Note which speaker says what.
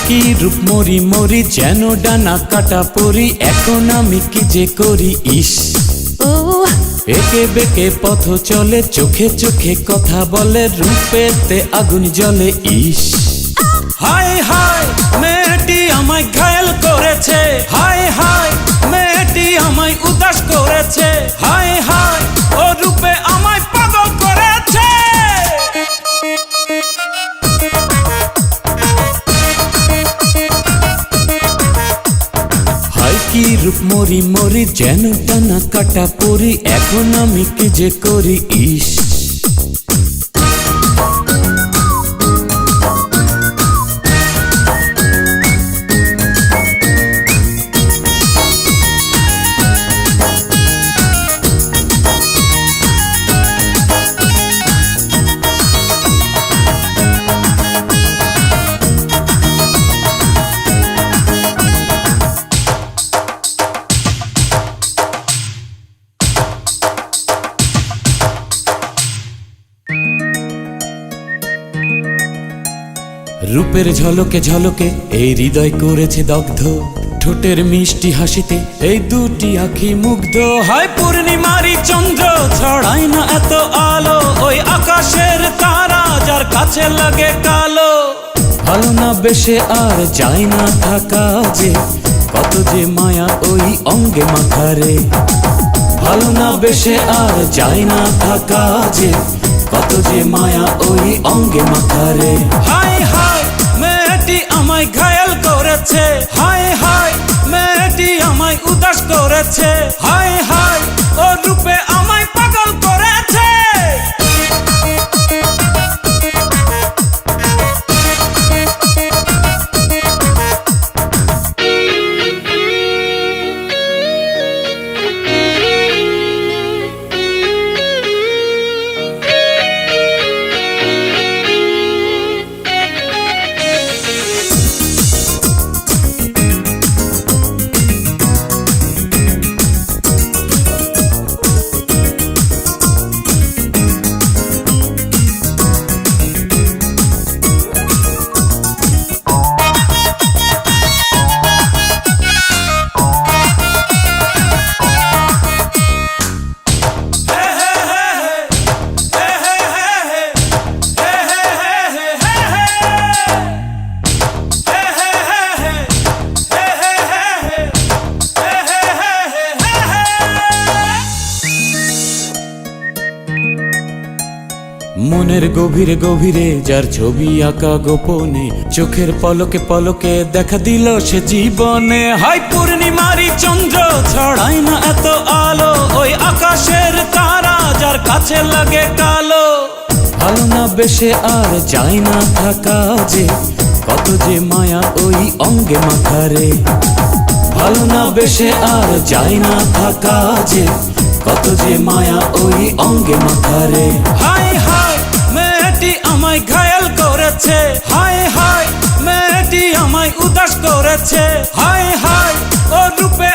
Speaker 1: কি রূপ মরি মরি যেন ডানা কাটা পরি, এখন আমি কি যে করি ইস।
Speaker 2: ও
Speaker 1: একে বেঁকে পথ চলে, চোখে চোখে কথা বলে, রূপেতে আগুন জ্বলে ইস। হায় হায় মেয়েটি আমায় ঘায়েল করেছে, হায় হায় মেয়েটি আমায় উদাস করেছে, হায় হায় ও রূপে আমায় পাগল করেছে। হায় কি রূপ মরি মরি যেন টানা কাটা পরি, এখন আমি কি যে করি ইস। রূপের ঝলকে ঝলকে এই হৃদয় করেছে দগ্ধ, ঠোঁটের মিষ্টি হাসিতে এই দুটি আঁখি মুগ্ধ। হায় পূর্ণিমারি চন্দ্র ছড়ায় না এত আলো, ওই আকাশের তারা যার কাছে লাগে কালো। ভালো না বেশে আর যায় না থাকা যে, কত যে মায়া ওই অঙ্গে মাথারে। ভালো না বেশে আর যায় না থাকা যে, কত যে মায়া ওই অঙ্গে মাথারে। হায় হায় মেয়েটি আমায় ঘায়েল করেছে, হায় হায় মেয়েটি আমায় উদাস করেছে, হায় হায় ও রূপে আমায় পাগল করেছে। মনের গভীরে গভীরে যার ছবি আঁকা গোপনে, চোখের পলকে পলকে দেখা দিল সে জীবনে। হায় পূর্ণিমারি চন্দ্র ছড়ায় না এত আলো, ওই আকাশের তারা যার কাছে লাগে কালো। ভালো না বেশে আর যায় না থাকা যে, কত যে মায়া ওই অঙ্গে মাথারে। ভালো না বেশে আর যায় না থাকা যে, কত যে মায়া ওই অঙ্গে মাথারে। হায় হায় মেয়েটি আমায় ঘায়েল করেছে, হায় হায় মেয়েটি আমায় উদাস করেছে, হায় হায় ও রূপে